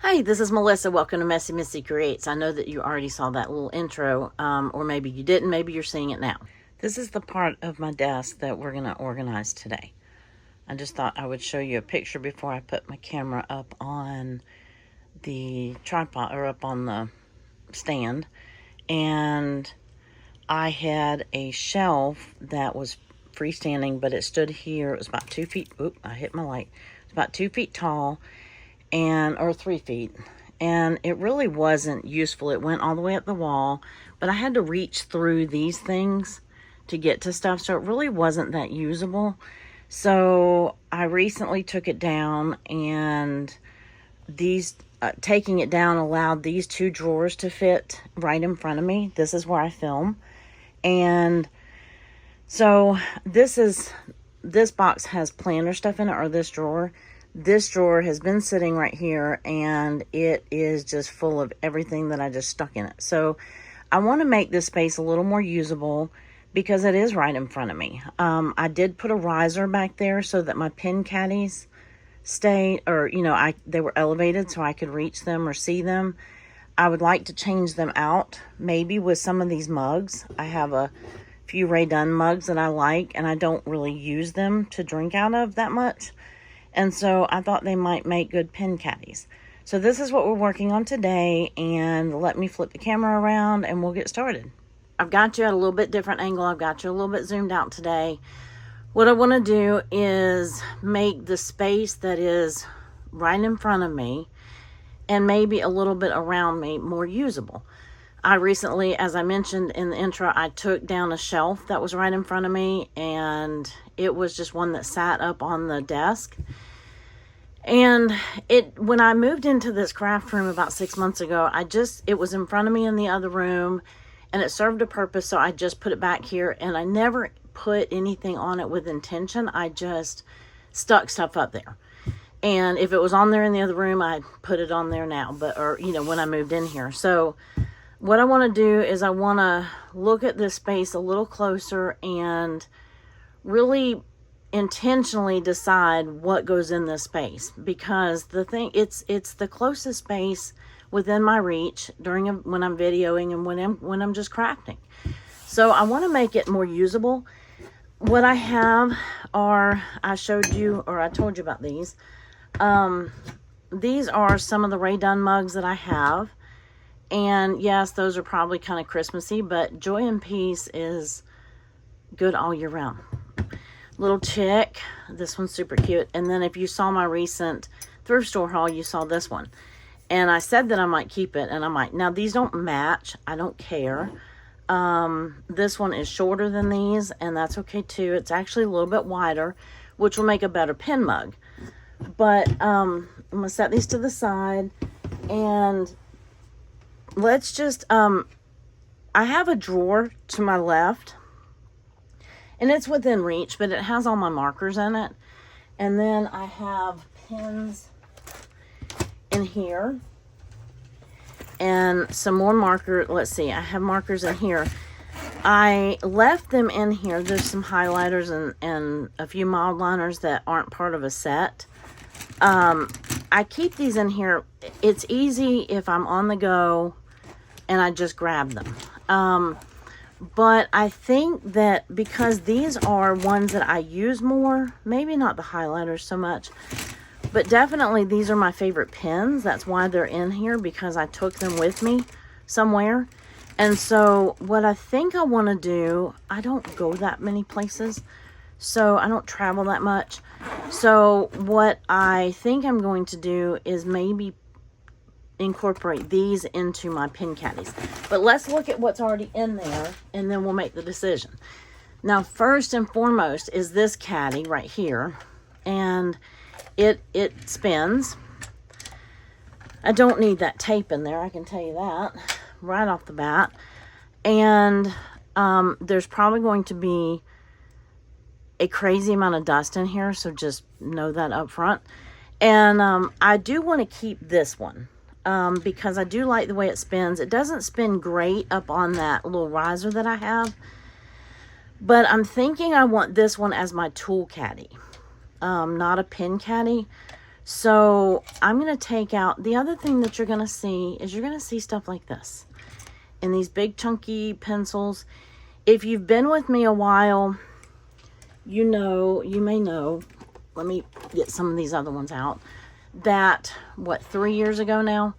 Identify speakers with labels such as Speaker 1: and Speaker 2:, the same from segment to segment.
Speaker 1: Hi, this is Melissa. Welcome to Messy Missy Creates. I know that you already saw that little intro, or maybe you didn't. Maybe you're seeing it now. This is the part of my desk that we're going to organize today. I just thought I would show you a picture before I put my camera up on the tripod, or up on the stand. And I had a shelf that was freestanding, but it stood here. It was about 2 feet. Oop, I hit my light. It's about 2 feet tall. Or 3 feet, and it really wasn't useful. It went all the way up the wall, but I had to reach through these things to get to stuff, so it really wasn't that usable. So I recently took it down, and these taking it down allowed these 2 drawers to fit right in front of me. This is where I film, and so this box has planner stuff in it, or this drawer. This drawer has been sitting right here, and it is just full of everything that I just stuck in it. So I want to make this space a little more usable because it is right in front of me. I did put a riser back there so that my pin caddies stay, or they were elevated so I could reach them or see them. I would like to change them out, maybe with some of these mugs. I have a few Rae Dunn mugs that I like, and I don't really use them to drink out of that much. And so I thought they might make good pin caddies. So this is what we're working on today, and let me flip the camera around and we'll get started. I've got you at a little bit different angle. I've got you a little bit zoomed out today. What I want to do is make the space that is right in front of me and maybe a little bit around me more usable. I recently, as I mentioned in the intro, I took down a shelf that was right in front of me, and it was just one that sat up on the desk. And when I moved into this craft room about 6 months ago, it was in front of me in the other room, and it served a purpose, so I just put it back here, and I never put anything on it with intention. I just stuck stuff up there. And if it was on there in the other room, I'd put it on there now, when I moved in here. So what I want to do is I want to look at this space a little closer and really intentionally decide what goes in this space, because it's the closest space within my reach when I'm videoing and when I'm just crafting. So I want to make it more usable. What I have are, I told you about these. These are some of the Rae Dunn mugs that I have. And yes, those are probably kind of Christmassy, but Joy and Peace is good all year round. Little chick. This one's super cute. And then if you saw my recent thrift store haul, you saw this one. And I said that I might keep it, and I might. Now, these don't match. I don't care. This one is shorter than these, and that's okay too. It's actually a little bit wider, which will make a better pin mug. But I'm going to set these to the side, and let's just, I have a drawer to my left, and it's within reach, but it has all my markers in it. And then I have pins in here and some more let's see, I have markers in here. I left them in here. There's some highlighters and a few mild liners that aren't part of a set. I keep these in here. It's easy if I'm on the go and I just grab them. But I think that because these are ones that I use more, maybe not the highlighters so much, but definitely these are my favorite pens. That's why they're in here, because I took them with me somewhere. And so what I think I want to do, I don't go that many places, so I don't travel that much. So what I think I'm going to do is maybe incorporate these into my pin caddies. But let's look at what's already in there, and then we'll make the decision. Now, first and foremost is this caddy right here, and it spins. I don't need that tape in there, I can tell you that right off the bat. And there's probably going to be a crazy amount of dust in here, so just know that up front. And I do want to keep this one. Because I do like the way it spins. It doesn't spin great up on that little riser that I have, but I'm thinking I want this one as my tool caddy, not a pin caddy. So I'm going to take out, the other thing that you're going to see is you're going to see stuff like this. And these big chunky pencils. If you've been with me a while, you may know, let me get some of these other ones out, that, 3 years ago now,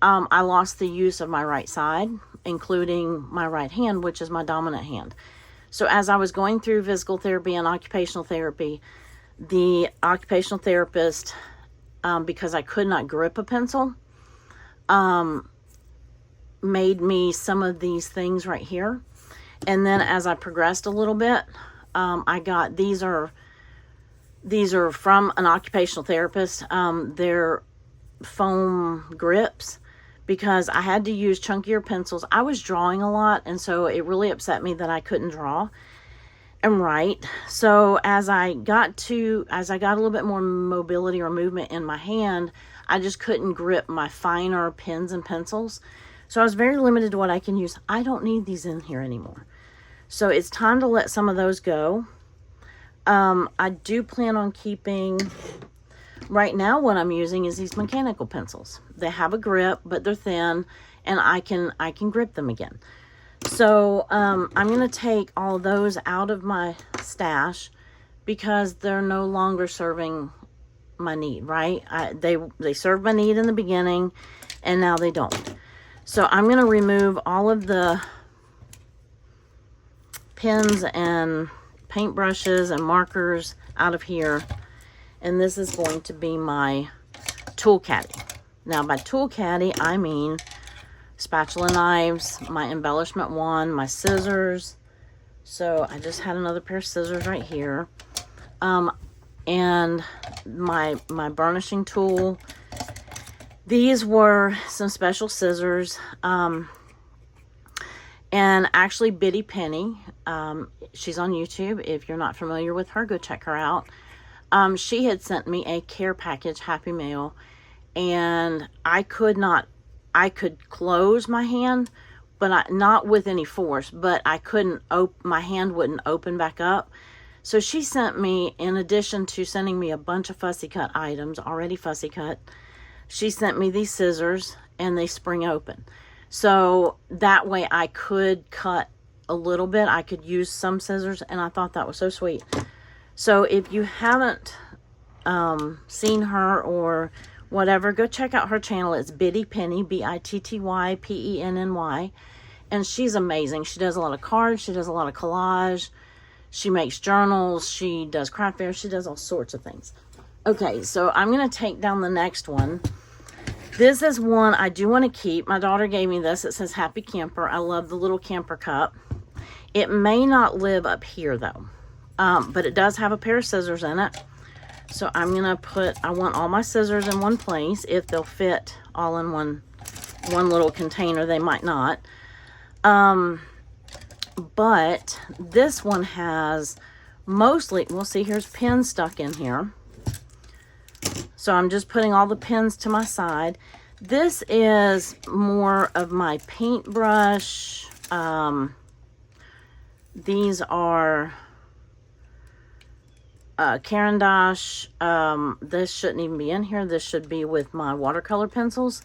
Speaker 1: I lost the use of my right side, including my right hand, which is my dominant hand. So as I was going through physical therapy and occupational therapy, the occupational therapist, because I could not grip a pencil, made me some of these things right here. And then as I progressed a little bit, I got, these are from an occupational therapist. They're foam grips, because I had to use chunkier pencils. I was drawing a lot, and so it really upset me that I couldn't draw and write. So as I got a little bit more mobility or movement in my hand, I just couldn't grip my finer pens and pencils. So I was very limited to what I can use. I don't need these in here anymore. So it's time to let some of those go. I do plan on keeping, right now what I'm using is these mechanical pencils. They have a grip, but they're thin, and I can grip them again. So I'm going to take all those out of my stash because they're no longer serving my need, right? They served my need in the beginning, and now they don't. So I'm going to remove all of the pens and paintbrushes and markers out of here. And this is going to be my tool caddy. Now by tool caddy, I mean spatula knives, my embellishment wand, my scissors. So I just had another pair of scissors right here. And my burnishing tool. These were some special scissors. And actually Bitty Penny, she's on YouTube. If you're not familiar with her, go check her out. She had sent me a care package, Happy Mail, and I could close my hand, but not with any force, but I couldn't my hand wouldn't open back up. So she sent me, in addition to sending me a bunch of fussy cut items, already fussy cut, she sent me these scissors, and they spring open. So that way I could cut a little bit. I could use some scissors, and I thought that was so sweet. So if you haven't seen her or whatever, go check out her channel. It's Bitty Penny, BITTYPENNY. And she's amazing. She does a lot of cards. She does a lot of collage. She makes journals. She does craft fairs. She does all sorts of things. Okay, so I'm going to take down the next one. This is one I do want to keep. My daughter gave me this. It says Happy Camper. I love the little camper cup. It may not live up here though. But it does have a pair of scissors in it. So I'm going to I want all my scissors in one place. If they'll fit all in one little container, they might not. But this one has mostly, we'll see, here's pins stuck in here. So I'm just putting all the pins to my side. This is more of my paintbrush. These are Caran d'Ache. This shouldn't even be in here. This should be with my watercolor pencils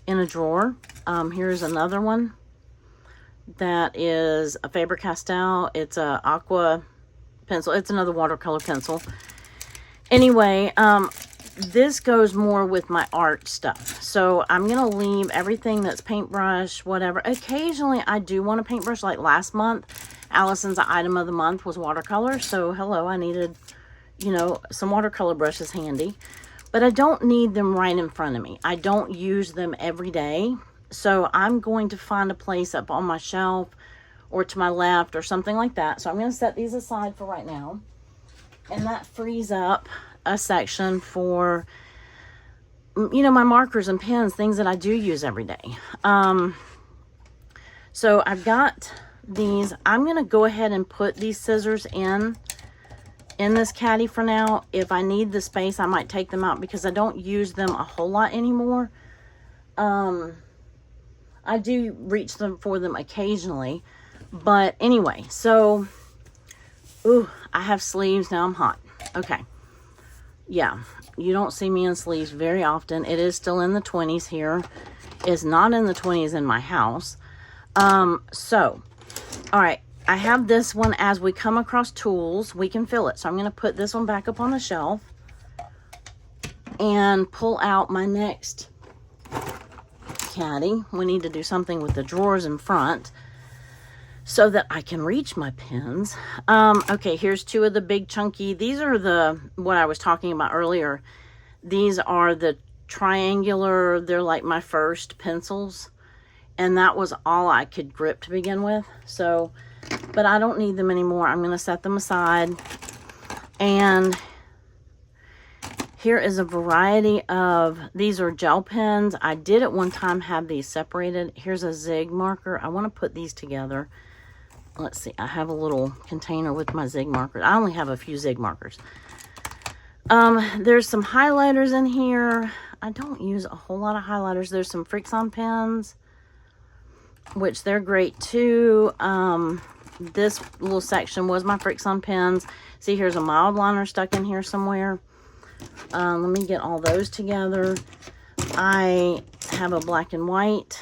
Speaker 1: in a drawer. Here's another one that is a Faber-Castell. It's a aqua pencil. It's another watercolor pencil. Anyway, this goes more with my art stuff. So I'm going to leave everything that's paintbrush, whatever. Occasionally, I do want a paintbrush. Like last month, Allison's item of the month was watercolor. So, hello, I needed, some watercolor brushes handy. But I don't need them right in front of me. I don't use them every day. So I'm going to find a place up on my shelf or to my left or something like that. So I'm going to set these aside for right now. And that frees up a section for, my markers and pens, things that I do use every day. So I've got these. I'm going to go ahead and put these scissors in this caddy for now. If I need the space, I might take them out because I don't use them a whole lot anymore. I do reach for them occasionally. But anyway, so, I have sleeves. Now I'm hot. Okay. Yeah. You don't see me in sleeves very often. It is still in the 20s here. It's not in the 20s in my house. So, all right. I have this one. As we come across tools, we can fill it. So I'm going to put this one back up on the shelf and pull out my next caddy. We need to do something with the drawers in front so that I can reach my pens. Okay, here's two of the big chunky. These are what I was talking about earlier. These are the triangular, they're like my first pencils. And that was all I could grip to begin with. So, but I don't need them anymore. I'm going to set them aside. And here is a variety of, these are gel pens. I did at one time have these separated. Here's a zig marker. I want to put these together. Let's see. I have a little container with my zig markers. I only have a few zig markers. There's some highlighters in here. I don't use a whole lot of highlighters. There's some Frixion pens, which they're great too. This little section was my Frixion pens. See, here's a mild liner stuck in here somewhere. Let me get all those together. I have a black and white.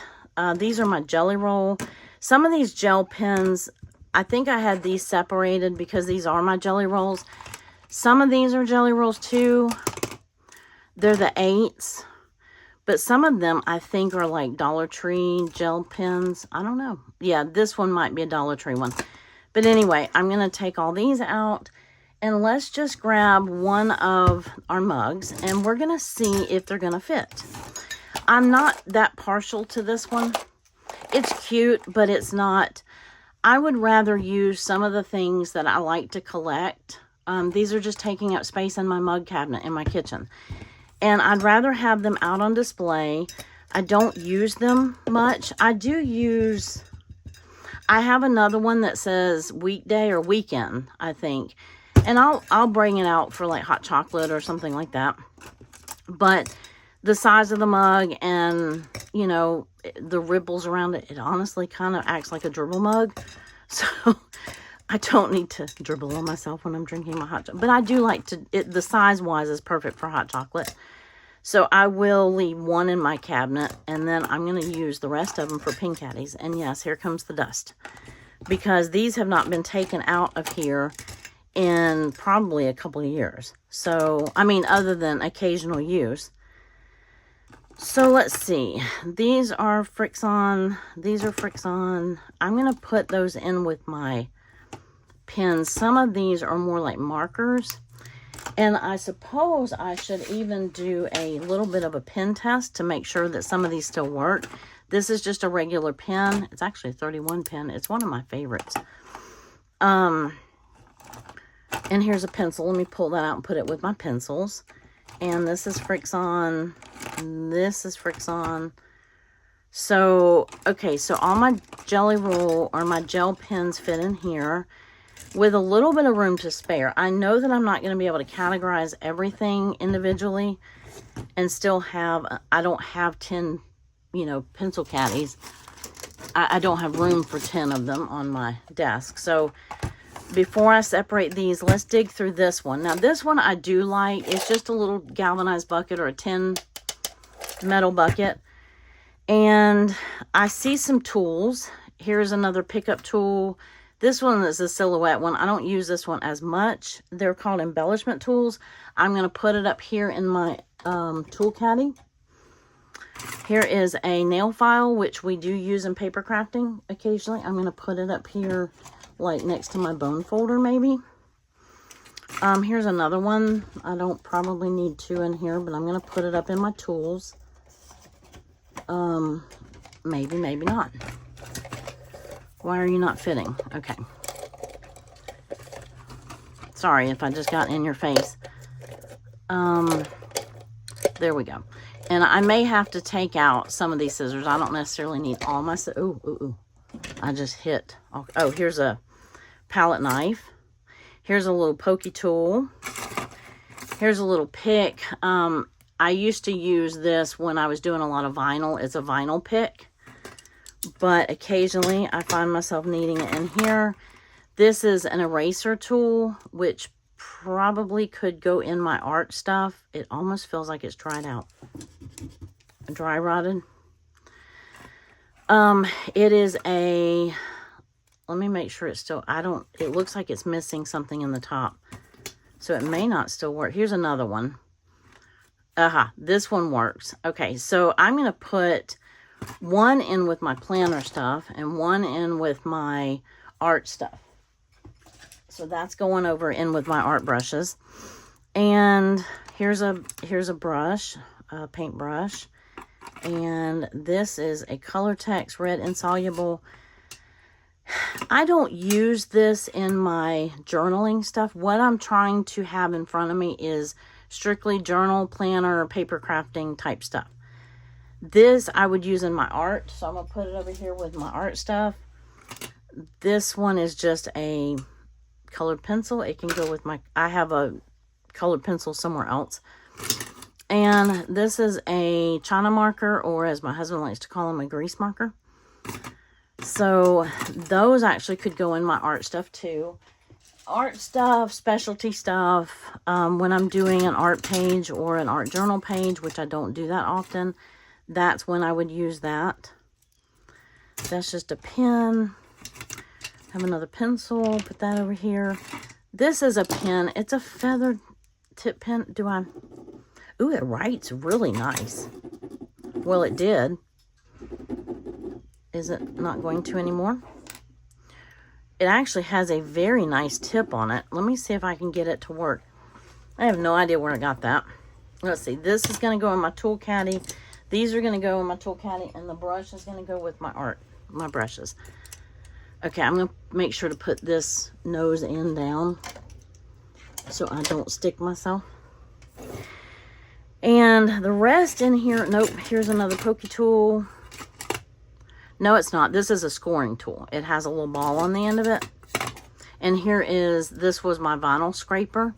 Speaker 1: These are my Jelly Roll. Some of these gel pens, I think I had these separated because these are my Jelly Rolls. Some of these are Jelly Rolls too. They're the 8s. But some of them I think are like Dollar Tree gel pens. I don't know. Yeah, this one might be a Dollar Tree one. But anyway, I'm going to take all these out. And let's just grab one of our mugs. And we're going to see if they're going to fit. I'm not that partial to this one. It's cute, but it's not. I would rather use some of the things that I like to collect. These are just taking up space in my mug cabinet in my kitchen. And I'd rather have them out on display. I don't use them much. I have another one that says weekday or weekend, I think. And I'll bring it out for like hot chocolate or something like that. But the size of the mug and, you know, the ripples around it, it honestly kind of acts like a dribble mug. So I don't need to dribble on myself when I'm drinking my hot chocolate. But I do like to, the size-wise is perfect for hot chocolate. So I will leave one in my cabinet. And then I'm going to use the rest of them for pin caddies. And yes, here comes the dust. Because these have not been taken out of here in probably a couple of years. So, I mean, other than occasional use. So let's see. These are Frixion. These are Frixion. I'm going to put those in with my pens. Some of these are more like markers. And I suppose I should even do a little bit of a pen test to make sure that some of these still work. This is just a regular pen. It's actually a 31 pen. It's one of my favorites. And here's a pencil. Let me pull that out and put it with my pencils. And this is Frixion. This is Frixion. So, okay, so all my Jelly Roll or my gel pens fit in here with a little bit of room to spare. I know that I'm not going to be able to categorize everything individually and still have, I don't have 10, you know, pencil caddies. I don't have room for 10 of them on my desk. So before I separate these, let's dig through this one. Now this one I do like. It's just a little galvanized bucket or a tin metal bucket. And I see some tools. Here's another pickup tool. This one is a silhouette one. I don't use this one as much. They're called embellishment tools. I'm going to put it up here in my tool caddy. Here is a nail file, which we do use in paper crafting occasionally. I'm going to put it up here, like next to my bone folder, maybe. Here's another one. I don't probably need two in here, but I'm going to put it up in my tools. Maybe, maybe not. Why are you not fitting? Okay. Sorry if I just got in your face. There we go. And I may have to take out some of these scissors. I don't necessarily need all my scissors. Ooh. I just hit. Oh, here's a palette knife. Here's a little pokey tool. Here's a little pick. I used to use this when I was doing a lot of vinyl. It's a vinyl pick. But occasionally I find myself needing it in here. This is an eraser tool, which probably could go in my art stuff. It almost feels like it's dried out. Dry rotted. It is a, let me make sure it's still, it looks like it's missing something in the top. So it may not still work. Here's another one. This one works. Okay, so I'm going to put one in with my planner stuff and one in with my art stuff. So that's going over in with my art brushes. And here's a brush, a paint brush. And this is a Colortex Red Insoluble. I don't use this in my journaling stuff. What I'm trying to have in front of me is strictly journal, planner, paper crafting type stuff. This I would use in my art, so I'm going to put it over here with my art stuff. This one is just a colored pencil. It can go with my, I have a colored pencil somewhere else. And this is a China marker, or as my husband likes to call them, a grease marker. So those actually could go in my art stuff too. Art stuff, specialty stuff, when I'm doing an art page or an art journal page, which I don't do that often, that's when I would use that. That's just a pen. Have another pencil, put that over here. This is a pen. It's a feather tip pen. Ooh, it writes really nice. Well, it did. Is it not going to anymore? It actually has a very nice tip on it. Let me see if I can get it to work. I have no idea where I got that. Let's see. This is going to go in my tool caddy. These are going to go in my tool caddy. And the brush is going to go with my my brushes. Okay, I'm going to make sure to put this nose end down so I don't stick myself. And the rest in here, nope, here's another pokey tool. No, it's not. This is a scoring tool. It has a little ball on the end of it. And this was my vinyl scraper.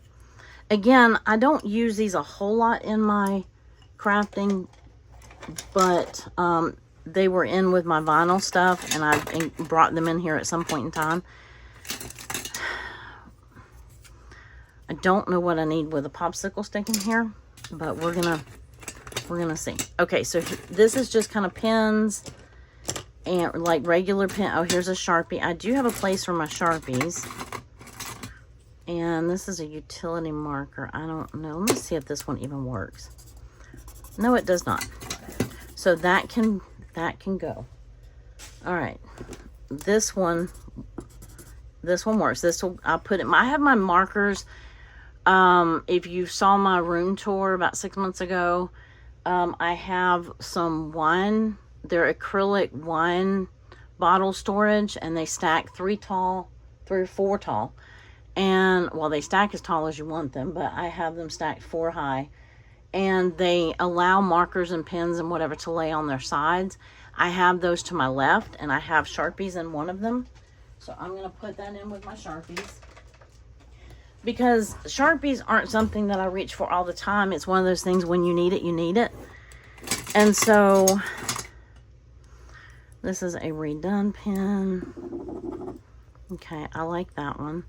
Speaker 1: Again, I don't use these a whole lot in my crafting, but they were in with my vinyl stuff, and I brought them in here at some point in time. I don't know what I need with a popsicle stick in here, but we're gonna see. Okay, so this is just kind of pens and like regular pen. Oh, here's a Sharpie. I do have a place for my Sharpies. And this is a utility marker. I don't know. Let me see if this one even works. No, it does not. So that can go. All right. This one works. I'll put it. I have my markers. If you saw my room tour about 6 months ago, I have some wine. They're acrylic wine bottle storage, and they stack 3 or 4 tall. And, well, they stack as tall as you want them, but I have them stacked 4 high. And they allow markers and pens and whatever to lay on their sides. I have those to my left, and I have Sharpies in one of them. So I'm going to put that in with my Sharpies. Because Sharpies aren't something that I reach for all the time. It's one of those things, when you need it, you need it. And so this is a redone pen. Okay, I like that one.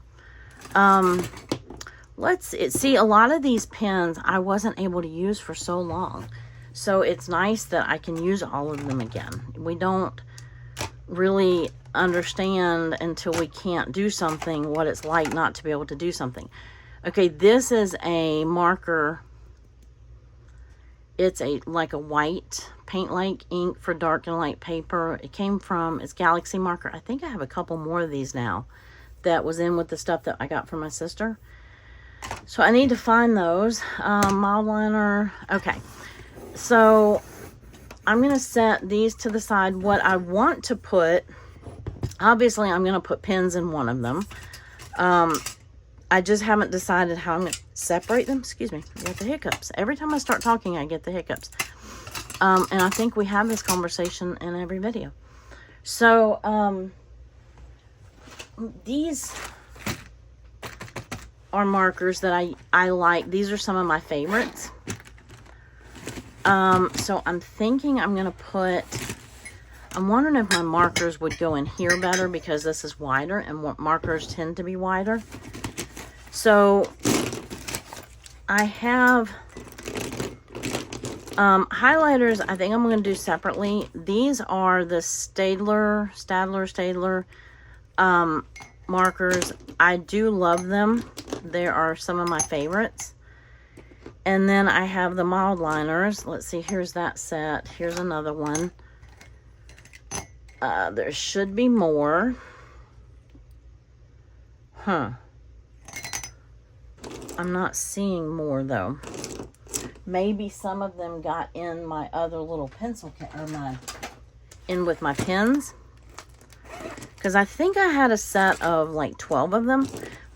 Speaker 1: See, a lot of these pens I wasn't able to use for so long. So it's nice that I can use all of them again. We don't really understand until we can't do something what it's like not to be able to do something. Okay, this is a marker. It's like a white paint like ink for dark and light paper. It's Galaxy marker. I think I have a couple more of these now that was in with the stuff that I got from my sister. So I need to find those. Mild liner. Okay, so I'm going to set these to the side. What I want to put, obviously I'm going to put pens in one of them. I just haven't decided how I'm going to separate them. Excuse me, I get the hiccups. Every time I start talking, I get the hiccups. And I think we have this conversation in every video. So, these are markers that I like. These are some of my favorites. So I'm thinking I'm going to I'm wondering if my markers would go in here better, because this is wider and markers tend to be wider. So I have highlighters. I think I'm going to do separately. These are the Staedtler markers. I do love them. They are some of my favorites. And then I have the mild liners. Let's see, here's that set. Here's another one. There should be more. I'm not seeing more though. Maybe some of them got in my other little pencil kit, or in with my pens. Because I think I had a set of like 12 of them.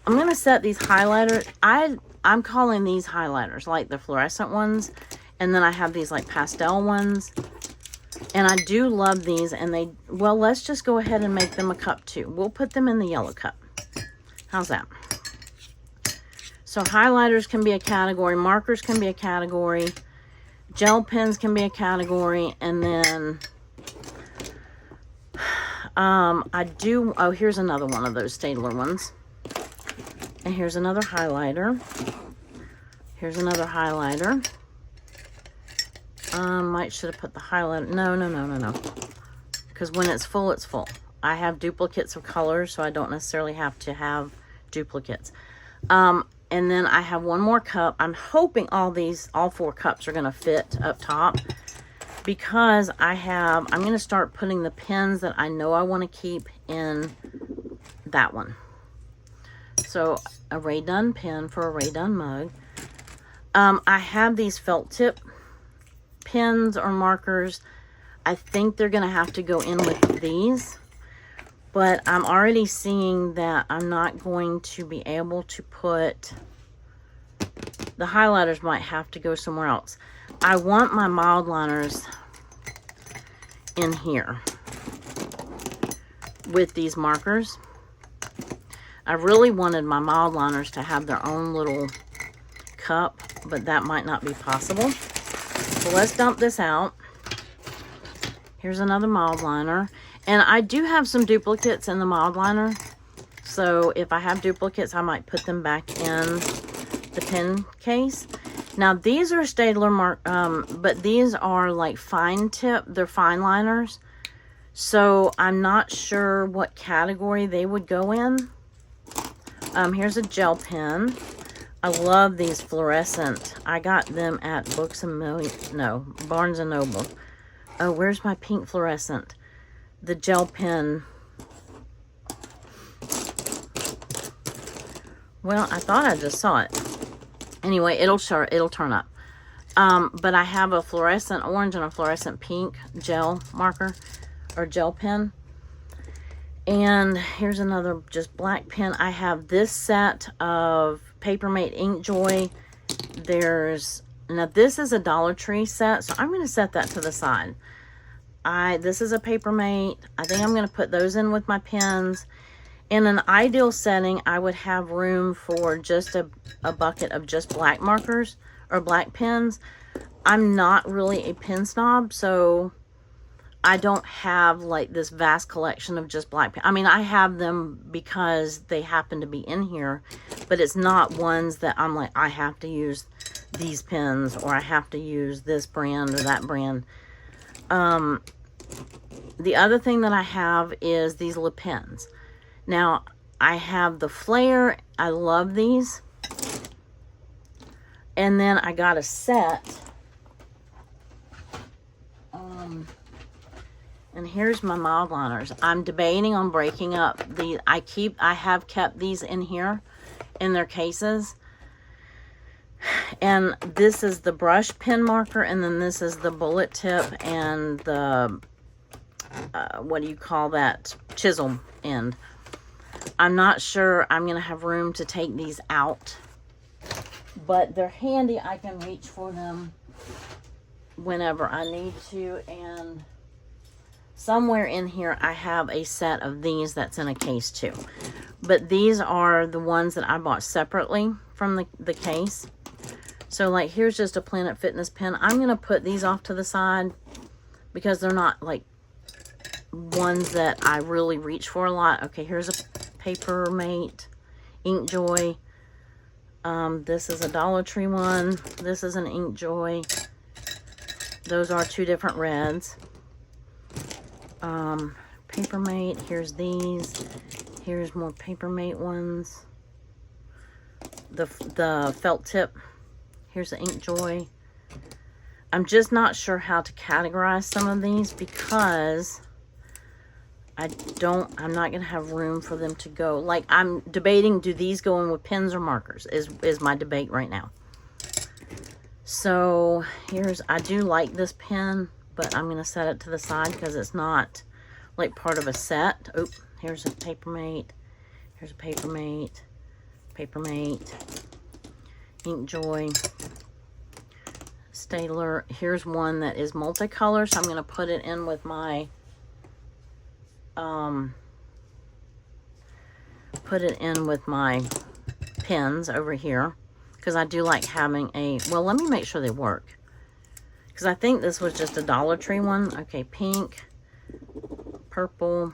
Speaker 1: I'm going to set these highlighters. I'm calling these highlighters, like the fluorescent ones. And then I have these like pastel ones. And I do love these. And well, let's just go ahead and make them a cup too. We'll put them in the yellow cup. How's that? So highlighters can be a category. Markers can be a category. Gel pens can be a category. And then oh, here's another one of those Staedtler ones. And here's another highlighter. Here's another highlighter. Should have put the highlighter. No. Because when it's full, it's full. I have duplicates of colors, so I don't necessarily have to have duplicates. And then I have one more cup. I'm hoping all 4 cups are going to fit up top. Because I'm going to start putting the pens that I know I want to keep in that one. So a Ray Dunn pen for a Ray Dunn mug. I have these felt tip pens or markers. I think they're going to have to go in with these. But I'm already seeing that I'm not going to be able to put... The highlighters might have to go somewhere else. I want my mild liners in here with these markers. I really wanted my mild liners to have their own little cup, but that might not be possible. So let's dump this out. Here's another mild liner. And I do have some duplicates in the mild liner. So if I have duplicates, I might put them back in the pen case. Now these are Staedtler but these are like fine tip. They're fine liners. So I'm not sure what category they would go in. Here's a gel pen. I love these fluorescent. I got them at Barnes and Noble. Oh, where's my pink fluorescent? The gel pen. Well, I thought I just saw it. Anyway, it'll turn up. But I have a fluorescent orange and a fluorescent pink gel marker or gel pen. And here's another just black pen. I have this set of Papermate Inkjoy. Now this is a Dollar Tree set, so I'm going to set that to the side. This is a Papermate. I think I'm going to put those in with my pens. In an ideal setting, I would have room for just a bucket of just black markers or black pens. I'm not really a pen snob, so I don't have like this vast collection of just black pens. I mean, I have them because they happen to be in here, but it's not ones that I'm like, I have to use these pens or I have to use this brand or that brand. The other thing that I have is these lip pens. Now, I have the Flare. I love these. And then I got a set. And here's my mild liners. I'm debating on breaking up the... I have kept these in here in their cases. And this is the brush pen marker. And then this is the bullet tip and the... what do you call that? Chisel end. I'm not sure I'm going to have room to take these out, but they're handy. I can reach for them whenever I need to, and somewhere in here I have a set of these that's in a case too. But these are the ones that I bought separately from the case. So like here's just a Planet Fitness pen. I'm going to put these off to the side because they're not like ones that I really reach for a lot. Okay, here's a Papermate Inkjoy This is a Dollar Tree one. This is an Ink Joy. Those are two different reds. Papermate, here's these. Here's more Papermate ones. The felt tip. Here's the Ink Joy. I'm just not sure how to categorize some of these because I'm not going to have room for them to go. Like, I'm debating, do these go in with pens or markers is my debate right now. So I do like this pen, but I'm going to set it to the side because it's not like part of a set. Oh, here's a Papermate. Here's a Papermate. Papermate. Ink Joy. Staedtler. Here's one that is multicolor, so I'm going to put it in with my pens over here because I do like having well, let me make sure they work because I think this was just a Dollar Tree one. Okay, pink, purple.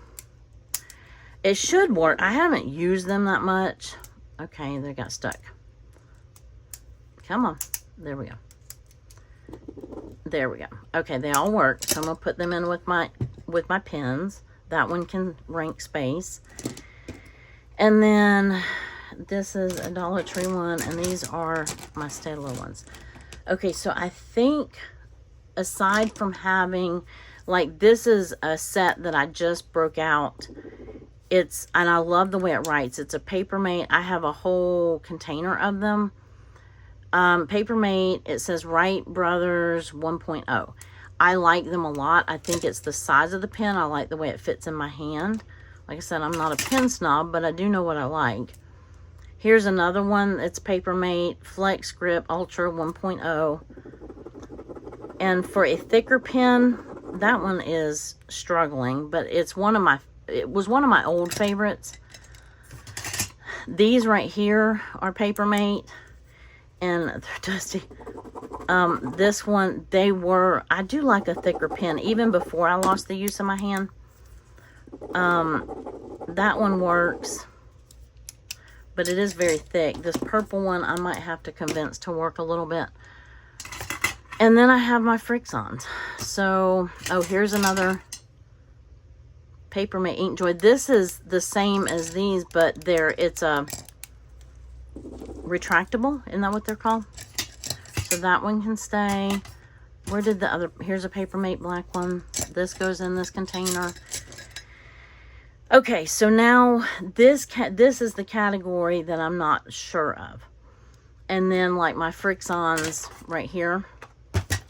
Speaker 1: It should work. I haven't used them that much. Okay, they got stuck. Come on. There we go. There we go. Okay, they all work. So I'm going to put them in with my pens. That one can rank space. And then this is a Dollar Tree one, and these are my Staedtler ones. Okay, so I think aside from having, like, this is a set that I just broke out. And I love the way it writes. It's a Papermate. I have a whole container of them. Papermate, it says Wright Brothers 1.0. I like them a lot. I think it's the size of the pen. I like the way it fits in my hand. Like I said, I'm not a pen snob, but I do know what I like. Here's another one. It's Papermate Flex Grip Ultra 1.0. And for a thicker pen, that one is struggling, but it was one of my old favorites. These right here are Papermate, and they're dusty. This one, I do like a thicker pen, even before I lost the use of my hand. That one works, but it is very thick. This purple one, I might have to convince to work a little bit. And then I have my Frixons. So, oh, here's another Papermate Ink Joy. This is the same as these, but it's a retractable. Isn't that what they're called? So that one can stay. Where did the other, here's a Papermate black one. This goes in this container. Okay, so now this is the category that I'm not sure of. And then like my Frixons right here.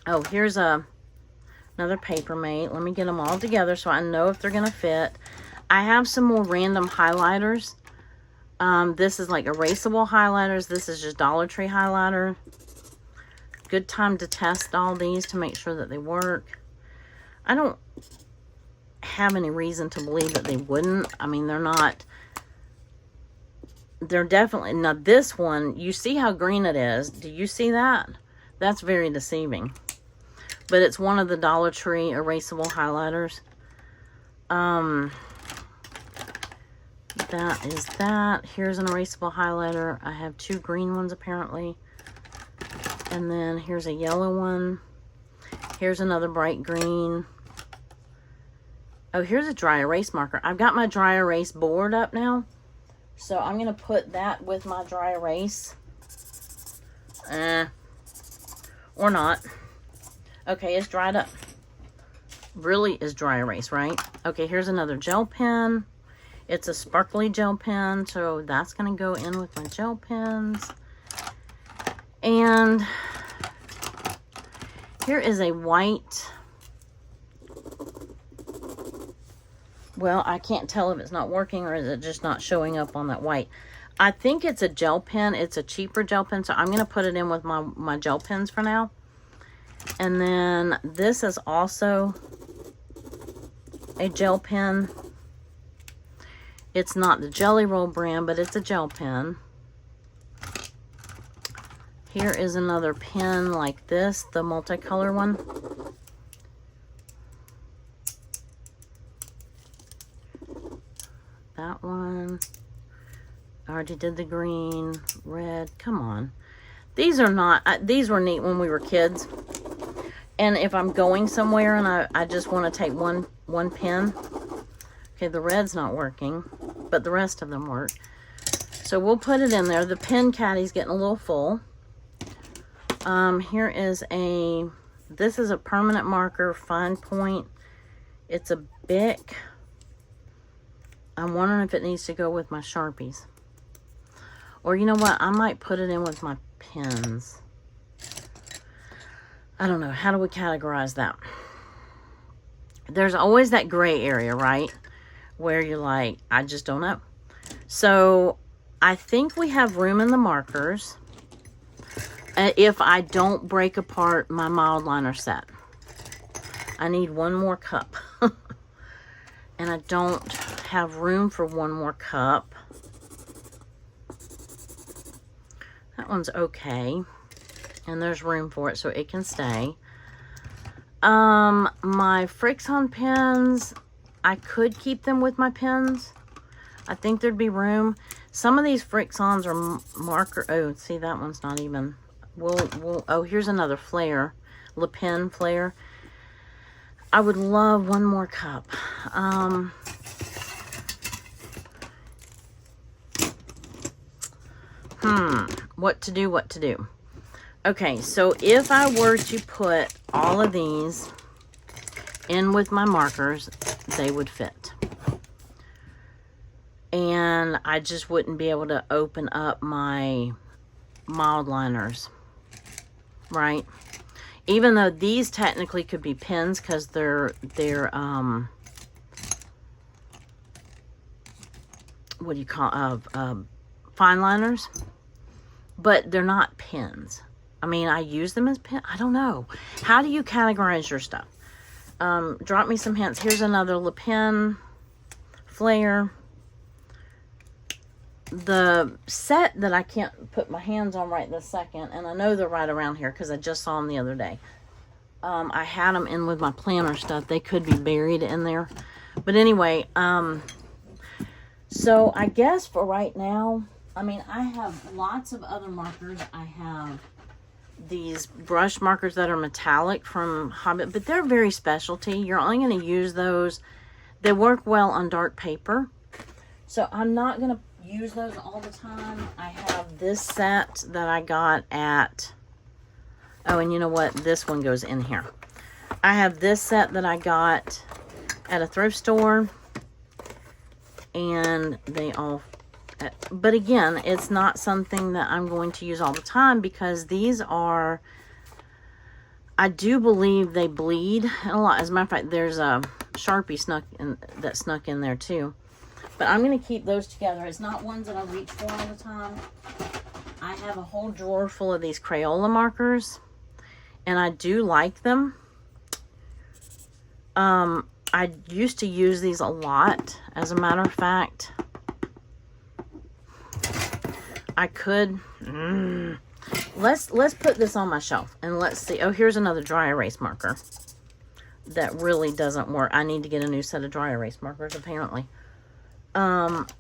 Speaker 1: Oh, here's another Papermate. Let me get them all together so I know if they're going to fit. I have some more random highlighters. This is like erasable highlighters. This is just Dollar Tree highlighter. Good time to test all these to make sure that they work. I don't have any reason to believe that they wouldn't. I mean, they're definitely, now this one, you see how green it is. Do you see that? That's very deceiving. But it's one of the Dollar Tree erasable highlighters. That is that. Here's an erasable highlighter. I have two green ones apparently. And then here's a yellow one. Here's another bright green. Oh, here's a dry erase marker. I've got my dry erase board up now. So I'm going to put that with my dry erase. Or not. Okay, it's dried up. Really is dry erase, right? Okay, here's another gel pen. It's a sparkly gel pen, so that's going to go in with my gel pens. And here is a white. Well, I can't tell if it's not working or is it just not showing up on that white. I think it's a gel pen. It's a cheaper gel pen, so I'm going to put it in with my gel pens for now. And then this is also a gel pen. It's not the Jelly Roll brand, but it's a gel pen. Here is another pen like this, the multicolor one. That one. I already did the green, red. Come on. These are not, these were neat when we were kids. And if I'm going somewhere and I just want to take one pen. Okay, the red's not working, but the rest of them work. So we'll put it in there. The pen caddy's getting a little full. Here is this is a permanent marker, fine point. It's a Bic. I'm wondering if it needs to go with my Sharpies. Or you know what? I might put it in with my pens. I don't know. How do we categorize that? There's always that gray area, right? Where you're like, I just don't know. So I think we have room in the markers. If I don't break apart my mild liner set. I need one more cup. And I don't have room for one more cup. That one's okay. And there's room for it, so it can stay. My Frixion pens, I could keep them with my pens. I think there'd be room. Some of these Frixions are marker. Oh, see, that one's not even. Oh, here's another flare. Le Pen flare. I would love one more cup. What to do? Okay, so if I were to put all of these in with my markers, they would fit. And I just wouldn't be able to open up my mild liners, right? Even though these technically could be pens because they're what do you call fine liners, but they're not pens. I mean, I use them as pen. I don't know. How do you categorize your stuff? Drop me some hints. Here's another Le Pen flare. The set that I can't put my hands on right this second, and I know they're right around here because I just saw them the other day. I had them in with my planner stuff. They could be buried in there. But anyway, so I guess for right now, I mean, I have lots of other markers. I have these brush markers that are metallic from Hobbit, but they're very specialty. You're only going to use those. They work well on dark paper. So I'm not going to use those all the time. I have this set that I got at, oh, and you know what? This one goes in here. I have this set that I got at a thrift store, and they all, but again, it's not something that I'm going to use all the time because these are, I do believe they bleed a lot. As a matter of fact, there's a Sharpie snuck in there too. But I'm going to keep those together. It's not ones that I reach for all the time. I have a whole drawer full of these Crayola markers. And I do like them. I used to use these a lot. As a matter of fact, I could. Let's put this on my shelf. And let's see. Oh, here's another dry erase marker. That really doesn't work. I need to get a new set of dry erase markers, apparently.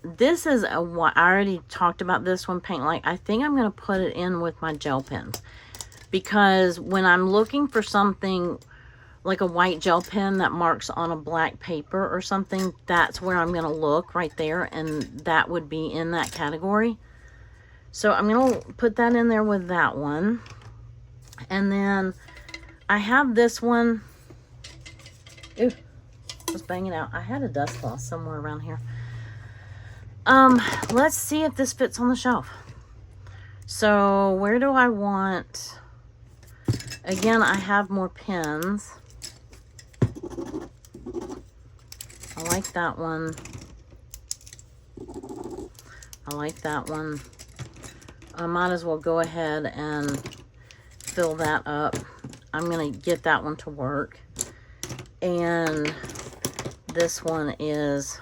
Speaker 1: This is I already talked about this one, Paint Light. I think I'm going to put it in with my gel pens because when I'm looking for something like a white gel pen that marks on a black paper or something, that's where I'm going to look right there, and that would be in that category. So I'm going to put that in there with that one. And then I have this one. Ooh, let's bang it out. I had a dust cloth somewhere around here. Let's see if this fits on the shelf. So where do I want, again, I have more pens. I like that one. I like that one. I might as well go ahead and fill that up. I'm going to get that one to work. And this one is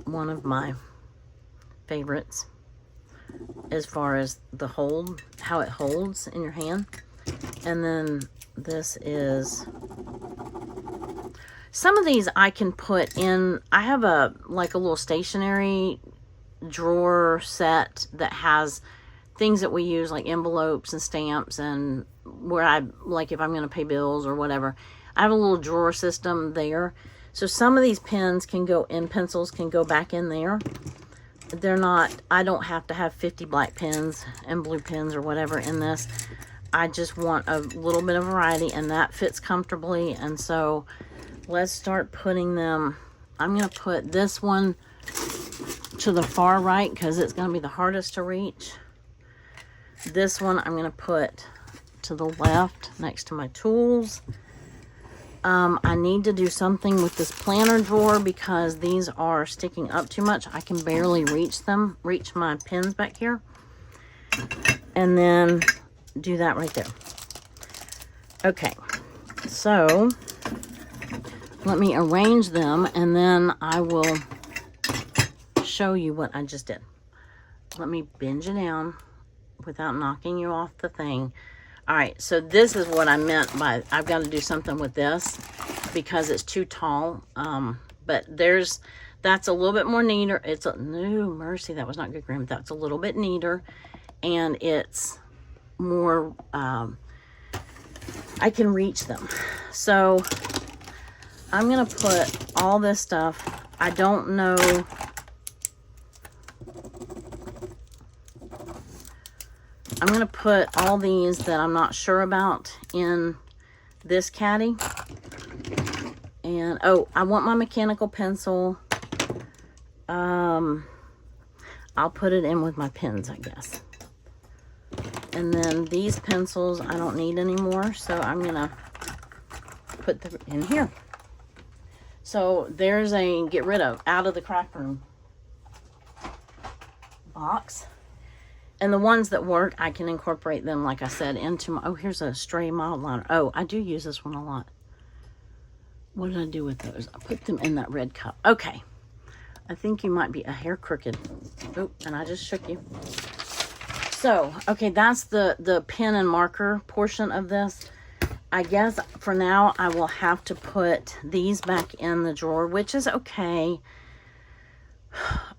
Speaker 1: one of my favorites as far as the hold, how it holds in your hand. And then this is, Some of these I can put in, I have a little stationery drawer set that has things that we use like envelopes and stamps, and where I, like if I'm going to pay bills or whatever, I have a little drawer system there. So some of these pens can go in, pencils can go back in there. They're not, I don't have to have 50 black pens and blue pens or whatever in this. I just want a little bit of variety, and that fits comfortably. And so let's start putting them. I'm going to put this one to the far right because it's going to be the hardest to reach. This one I'm going to put to the left next to my tools. I need to do something with this planner drawer because these are sticking up too much. I can barely reach my pins back here. And then do that right there. Okay, so let me arrange them, and then I will show you what I just did. Let me bend you down without knocking you off the thing. All right, so this is what I meant by I've got to do something with this because it's too tall. But that's a little bit more neater. It's a, no mercy, that was not good, Grim. That's a little bit neater, and it's more, I can reach them. So I'm going to put all this stuff. I don't know. I'm going to put all these that I'm not sure about in this caddy. And, oh, I want my mechanical pencil. I'll put it in with my pens, I guess. And then these pencils I don't need anymore, so I'm going to put them in here. So there's a get rid of, out of the craft room box. And the ones that work, I can incorporate them, like I said, into my... Oh, here's a stray mild liner. Oh, I do use this one a lot. What did I do with those? I put them in that red cup. Okay. I think you might be a hair crooked. Oh, and I just shook you. So, okay, that's the pen and marker portion of this. I guess for now, I will have to put these back in the drawer, which is okay.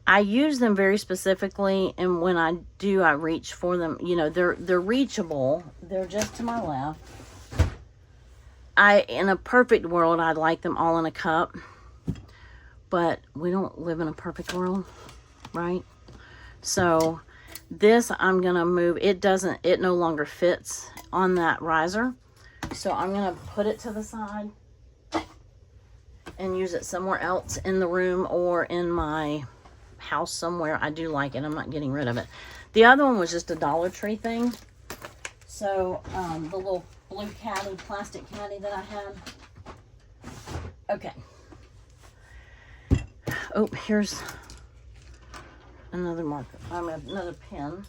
Speaker 1: I use them very specifically, and when I do, I reach for them. You know, they're reachable. They're just to my left. In a perfect world, I'd like them all in a cup, but we don't live in a perfect world, right? So this I'm gonna move. It no longer fits on that riser, so I'm gonna put it to the side and use it somewhere else in the room or in my house somewhere. I do like it. I'm not getting rid of it. The other one was just a Dollar Tree thing. So the little blue caddy, plastic caddy that I had. Okay. Oh, here's another marker. Another pen.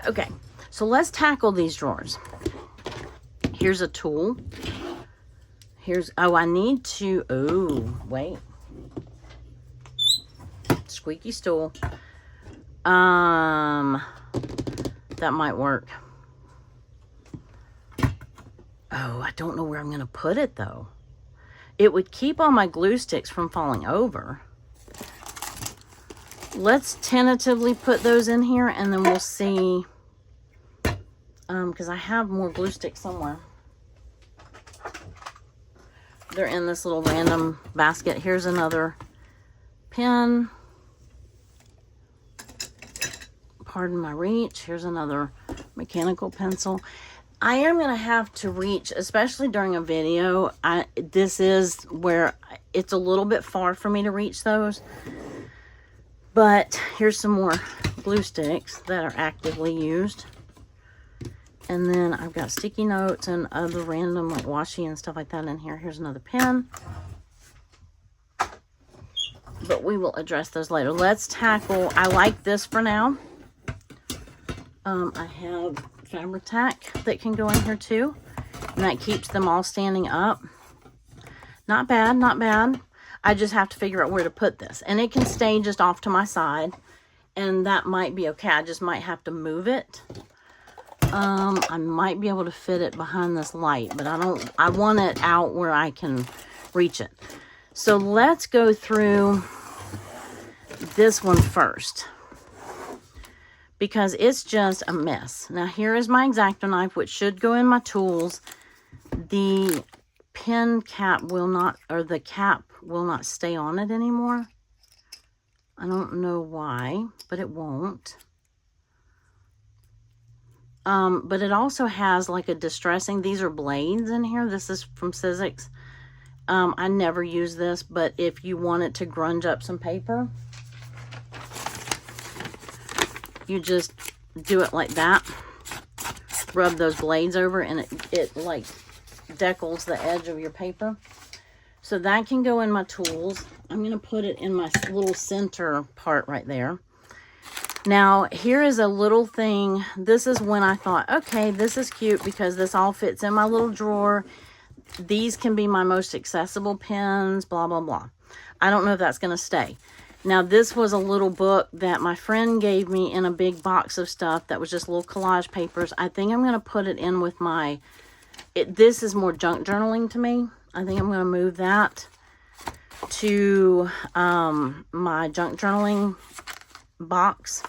Speaker 1: Okay, so let's tackle these drawers. Here's a tool. Oh, I need to, oh, wait. Squeaky stool. That might work. Oh, I don't know where I'm going to put it, though. It would keep all my glue sticks from falling over. Let's tentatively put those in here, and then we'll see. Because I have more glue sticks somewhere. They're in this little random basket. Here's another pen. Pardon my reach. Here's another mechanical pencil. I am going to have to reach, especially during a video. This is where it's a little bit far for me to reach those. But here's some more glue sticks that are actively used. And then I've got sticky notes and other random like washi and stuff like that in here. Here's another pen. But we will address those later. Let's tackle, I like this for now. I have fabric tack that can go in here too. And that keeps them all standing up. Not bad, not bad. I just have to figure out where to put this. And it can stay just off to my side. And that might be okay. I just might have to move it. I might be able to fit it behind this light, but I want it out where I can reach it. So let's go through this one first, because it's just a mess. Now here is my X-Acto knife, which should go in my tools. The pen cap will not, or the cap will not stay on it anymore. I don't know why, but it won't. But it also has like a distressing, these are blades in here. This is from Sizzix. I never use this, but if you wanted to grunge up some paper, you just do it like that. Rub those blades over, and it like decals the edge of your paper. So that can go in my tools. I'm going to put it in my little center part right there. Now, here is a little thing. This is when I thought, okay, this is cute because this all fits in my little drawer. These can be my most accessible pens, blah, blah, blah. I don't know if that's going to stay. Now, this was a little book that my friend gave me in a big box of stuff that was just little collage papers. I think I'm going to put it in with my... this is more junk journaling to me. I think I'm going to move that to my junk journaling box.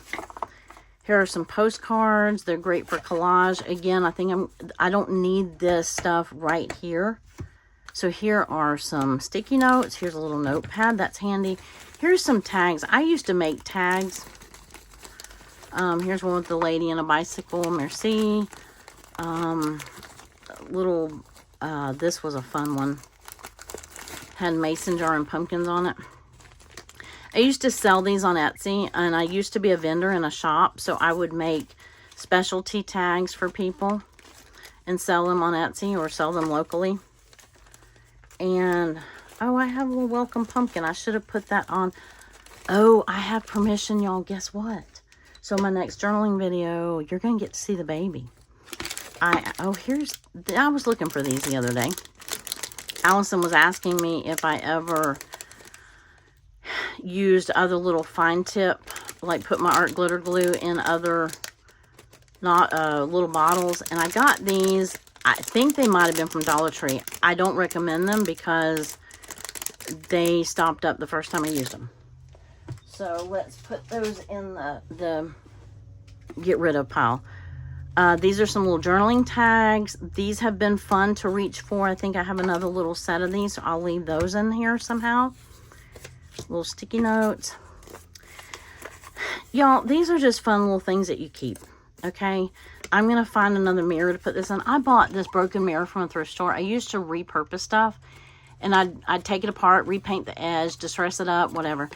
Speaker 1: Here are some postcards. They're great for collage. Again, I don't need this stuff right here. So here are some sticky notes. Here's a little notepad. That's handy. Here's some tags. I used to make tags. Here's one with the lady and a bicycle. Merci. This was a fun one. Had mason jar and pumpkins on it. I used to sell these on Etsy, and I used to be a vendor in a shop, so I would make specialty tags for people and sell them on Etsy or sell them locally. And, oh, I have a little welcome pumpkin. I should have put that on. Oh, I have permission, y'all. Guess what? So my next journaling video, you're going to get to see the baby. I was looking for these the other day. Allison was asking me if I ever used other little fine tip, like put my art glitter glue in other little bottles, and I got these. I think they might have been from Dollar Tree. I don't recommend them because they stopped up the first time I used them. So let's put those in the get rid of pile. These are some little journaling tags. These have been fun to reach for. I think I have another little set of these, so I'll leave those in here somehow. Little sticky notes. Y'all, these are just fun little things that you keep, okay? I'm going to find another mirror to put this in. I bought this broken mirror from a thrift store. I used to repurpose stuff, and I'd take it apart, repaint the edge, distress it up, whatever.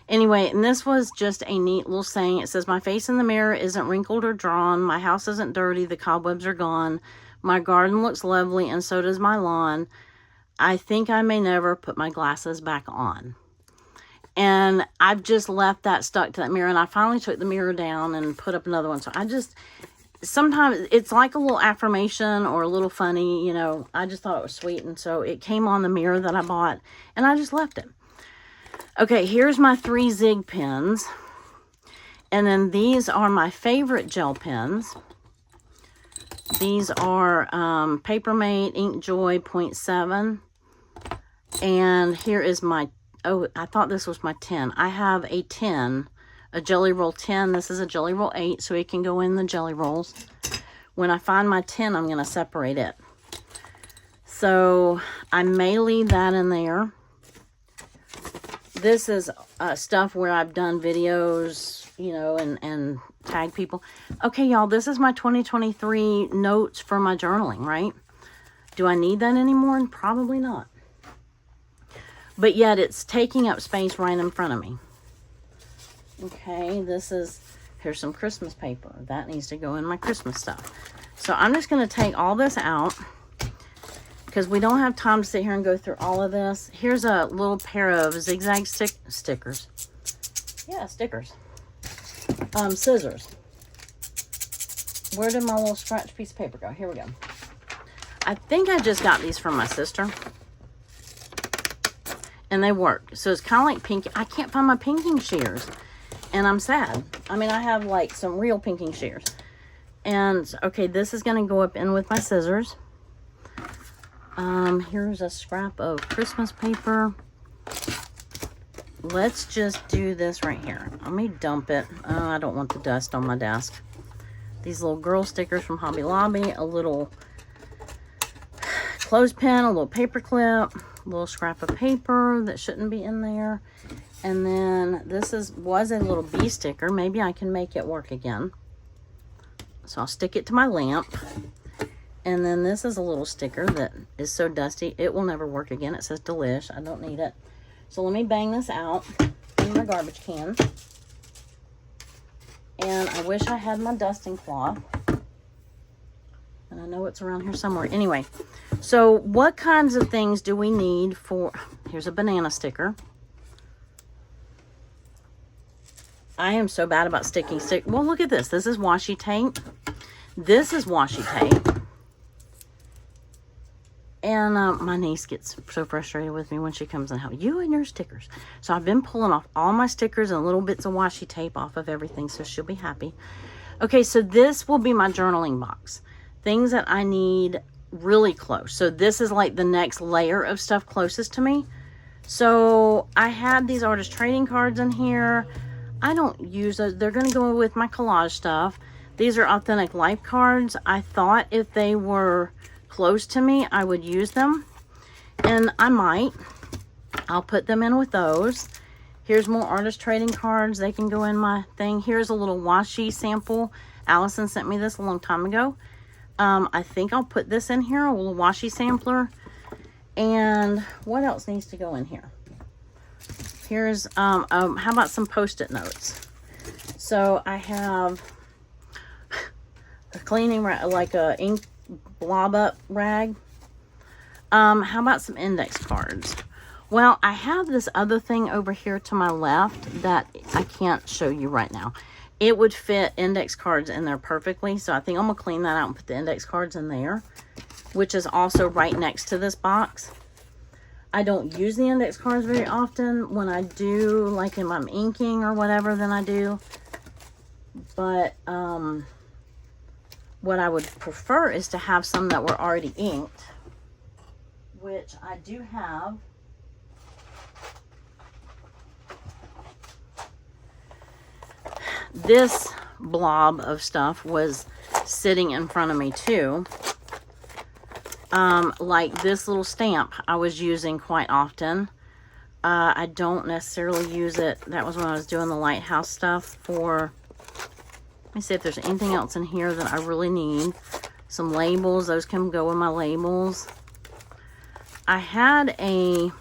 Speaker 1: Anyway, and this was just a neat little saying. It says, my face in the mirror isn't wrinkled or drawn. My house isn't dirty. The cobwebs are gone. My garden looks lovely, and so does my lawn. I think I may never put my glasses back on. And I've just left that stuck to that mirror. And I finally took the mirror down and put up another one. So sometimes it's like a little affirmation or a little funny, you know. I just thought it was sweet. And so it came on the mirror that I bought. And I just left it. Okay, here's my 3 Zig pens. And then these are my favorite gel pens. These are Papermate Ink Joy 0.7. And here is my... Oh, I thought this was my 10. I have a 10, a Jelly Roll 10. This is a Jelly Roll 8, so it can go in the Jelly Rolls. When I find my 10, I'm going to separate it. So I may leave that in there. This is stuff where I've done videos, you know, and tag people. Okay, y'all, this is my 2023 notes for my journaling, right? Do I need that anymore? Probably not. But yet it's taking up space right in front of me. Okay, here's some Christmas paper. That needs to go in my Christmas stuff. So I'm just going to take all this out because we don't have time to sit here and go through all of this. Here's a little pair of zigzag stickers. Yeah, stickers. Scissors. Where did my little scratch piece of paper go? Here we go. I think I just got these from my sister. And they work. So it's kind of like pinking. I can't find my pinking shears. And I'm sad. I mean, I have like some real pinking shears. And, okay, this is going to go up in with my scissors. Here's a scrap of Christmas paper. Let's just do this right here. Let me dump it. I don't want the dust on my desk. These little girl stickers from Hobby Lobby, a little clothespin, a little paper clip, a little scrap of paper that shouldn't be in there. And then this was a little bee sticker. Maybe I can make it work again. So I'll stick it to my lamp. And then this is a little sticker that is so dusty, it will never work again. It says Delish. I don't need it. So let me bang this out in my garbage can. And I wish I had my dusting cloth. And I know it's around here somewhere. Anyway, so what kinds of things do we need for... Here's a banana sticker. I am so bad about sticking Well, look at this. This is washi tape. This is washi tape. And my niece gets so frustrated with me when she comes and helps. You and your stickers. So I've been pulling off all my stickers and little bits of washi tape off of everything, so she'll be happy. Okay, so this will be my journaling box. Things that I need really close. So this is like the next layer of stuff closest to me. So I had these artist trading cards in here. I don't use those. They're going to go with my collage stuff. These are authentic life cards. I thought if they were close to me, I would use them. And I might. I'll put them in with those. Here's more artist trading cards. They can go in my thing. Here's a little washi sample. Allison sent me this a long time ago. I think I'll put this in here, a little washi sampler. And what else needs to go in here? Here's, how about some Post-it notes? So I have a cleaning, like a ink blob up rag. How about some index cards? Well, I have this other thing over here to my left that I can't show you right now. It would fit index cards in there perfectly. So I think I'm going to clean that out and put the index cards in there, which is also right next to this box. I don't use the index cards very often. When I do, like if I'm inking or whatever, then I do. But what I would prefer is to have some that were already inked, which I do have. This blob of stuff was sitting in front of me too. Like this little stamp I was using quite often. I don't necessarily use it. That was when I was doing the lighthouse stuff for... Let me see if there's anything else in here that I really need. Some labels. Those can go with my labels. I had a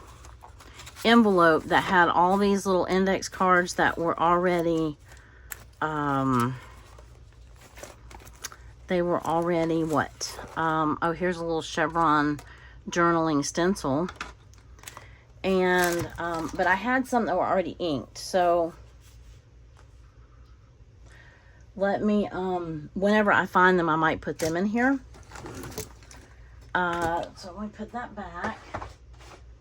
Speaker 1: envelope that had all these little index cards that were already... they were already what? Oh, here's a little chevron journaling stencil. And, but I had some that were already inked. So, let me, whenever I find them, I might put them in here. So let me put that back.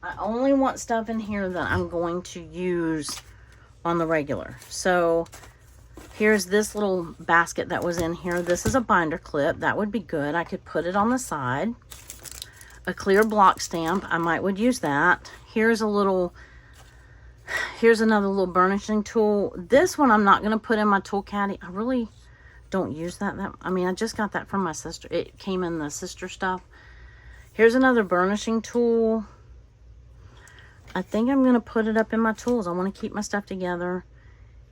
Speaker 1: I only want stuff in here that I'm going to use on the regular. So, here's this little basket that was in here. This is a binder clip. That would be good. I could put it on the side. A clear block stamp. I would use that. Here's another little burnishing tool. This one I'm not going to put in my tool caddy. I really don't use that. I mean, I just got that from my sister. It came in the sister stuff. Here's another burnishing tool. I think I'm going to put it up in my tools. I want to keep my stuff together.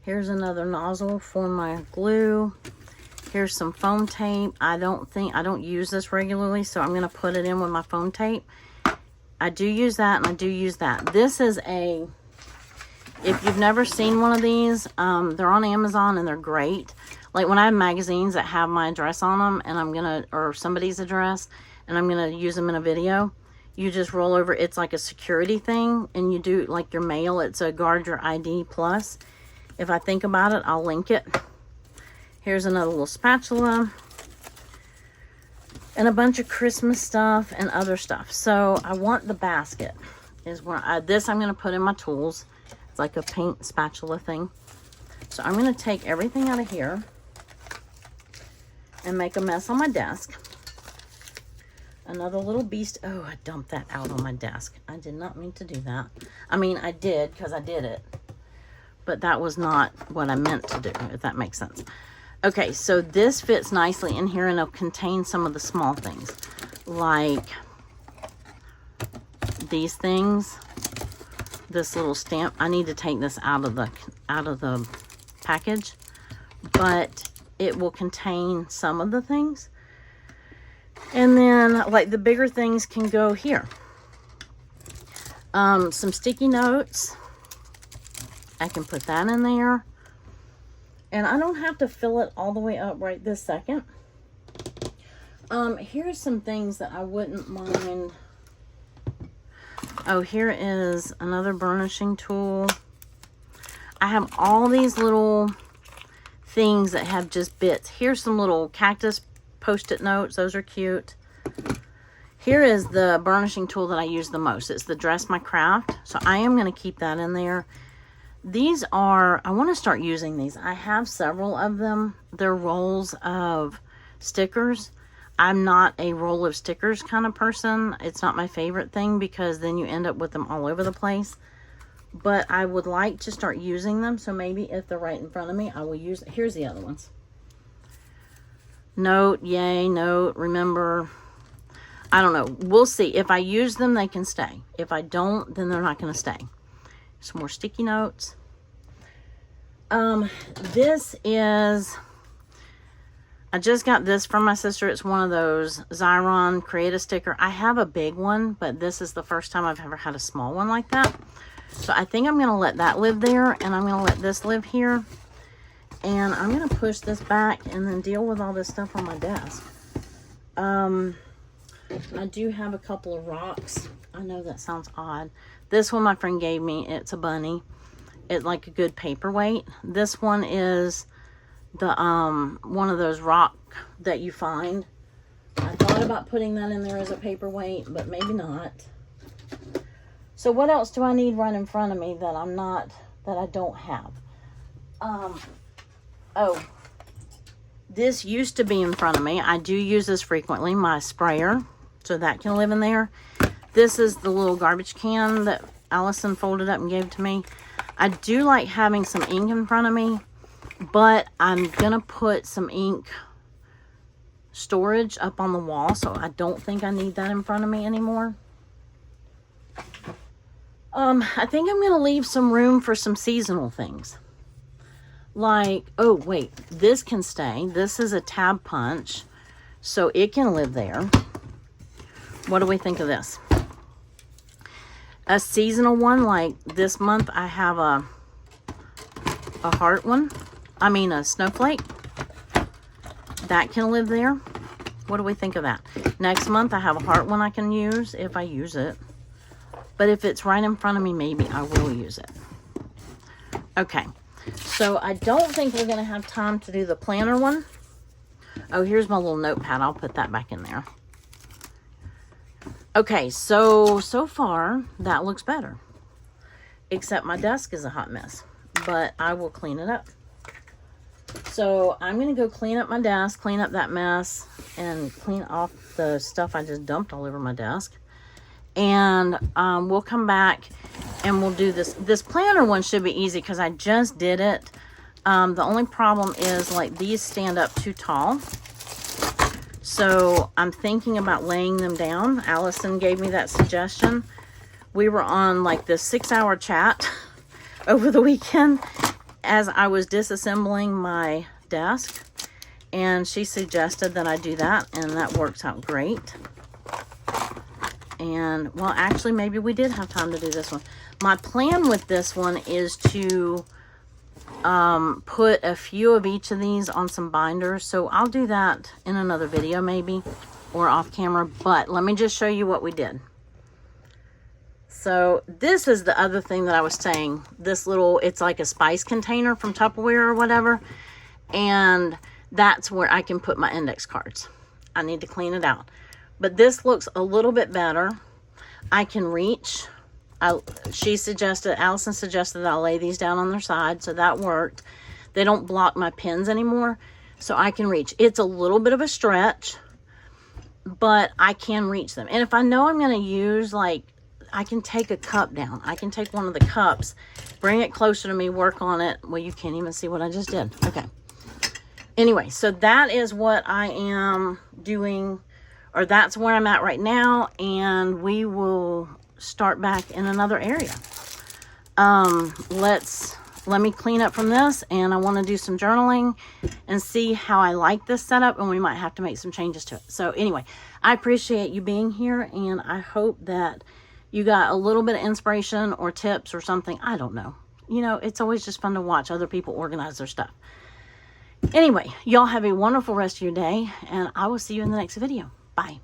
Speaker 1: Here's another nozzle for my glue. Here's some foam tape. I don't use this regularly, so I'm going to put it in with my foam tape. I do use that, and I do use that. This is if you've never seen one of these, they're on Amazon, and they're great. Like when I have magazines that have my address on them, and or somebody's address, and I'm going to use them in a video, you just roll over. It's like a security thing, and you do like your mail. It's a Guard Your ID Plus. If I think about it, I'll link it. Here's another little spatula. And a bunch of Christmas stuff and other stuff. So I want the basket. This I'm going to put in my tools. It's like a paint spatula thing. So I'm going to take everything out of here and make a mess on my desk. Another little beast. Oh, I dumped that out on my desk. I did not mean to do that. I mean, I did because I did it. But that was not what I meant to do, if that makes sense. Okay, so this fits nicely in here, and it'll contain some of the small things. Like these things. This little stamp. I need to take this out of the package. But it will contain some of the things. And then, like, the bigger things can go here. Some sticky notes. I can put that in there. And I don't have to fill it all the way up right this second. Here's some things that I wouldn't mind. Oh, here is another burnishing tool. I have all these little things that have just bits. Here's some little cactus Post-it notes. Those are cute. Here is the burnishing tool that I use the most. It's the Dress My Craft. So I am going to keep that in there. These are, I want to start using these. I have several of them. They're rolls of stickers. I'm not a roll of stickers kind of person. It's not my favorite thing because then you end up with them all over the place. But I would like to start using them. So maybe if they're right in front of me, I will use. Here's the other ones. Note, yay, note, remember. I don't know. We'll see. If I use them, they can stay. If I don't, then they're not going to stay. Some more sticky notes. This is, I just got this from my sister. It's one of those Xyron Create a Sticker. I have a big one, but this is the first time I've ever had a small one like that. So I think I'm going to let that live there, and I'm going to let this live here. And I'm going to push this back and then deal with all this stuff on my desk. I do have a couple of rocks. I know that sounds odd. This one my friend gave me. It's a bunny. It's like a good paperweight. This one is the one of those rock that you find. I thought about putting that in there as a paperweight, but maybe not. So what else do I need right in front of me that I don't have? Oh, this used to be in front of me. I do use this frequently, my sprayer, so that can live in there. This is the little garbage can that Allison folded up and gave to me. I do like having some ink in front of me, but I'm going to put some ink storage up on the wall, so I don't think I need that in front of me anymore. I think I'm going to leave some room for some seasonal things. Like, oh, wait, this can stay. This is a tab punch, so it can live there. What do we think of this? A seasonal one, like this month, I have a heart one. I mean, a snowflake. That can live there. What do we think of that? Next month, I have a heart one I can use if I use it. But if it's right in front of me, maybe I will use it. Okay. So I don't think we're going to have time to do the planner one. Oh, here's my little notepad. I'll put that back in there. Okay, so far that looks better. Except my desk is a hot mess. But I will clean it up. So I'm going to go clean up my desk, clean up that mess, and clean off the stuff I just dumped all over my desk. And we'll come back and we'll do this. This planner one should be easy because I just did it. The only problem is, like, these stand up too tall. So I'm thinking about laying them down. Allison gave me that suggestion. We were on like this 6-hour chat over the weekend as I was disassembling my desk. And she suggested that I do that, and that works out great. And, well, actually, maybe we did have time to do this one. My plan with this one is to put a few of each of these on some binders. So I'll do that in another video maybe, or off camera. But let me just show you what we did. So this is the other thing that I was saying. This little, it's like a spice container from Tupperware or whatever. And that's where I can put my index cards. I need to clean it out. But this looks a little bit better. I can reach. Allison suggested that I lay these down on their side, so that worked. They don't block my pins anymore, so I can reach. It's a little bit of a stretch, but I can reach them. And if I know I'm going to use, like, I can take a cup down. I can take one of the cups, bring it closer to me, work on it. Well, you can't even see what I just did. Okay. Anyway, so that is what I am doing, or that's where I'm at right now, and we will start back in another area. Let me clean up from this, and I want to do some journaling and see how I like this setup, and we might have to make some changes to it. So anyway, I appreciate you being here, and I hope that you got a little bit of inspiration or tips or something. I don't know. You know, it's always just fun to watch other people organize their stuff. Anyway, y'all have a wonderful rest of your day, and I will see you in the next video. Bye.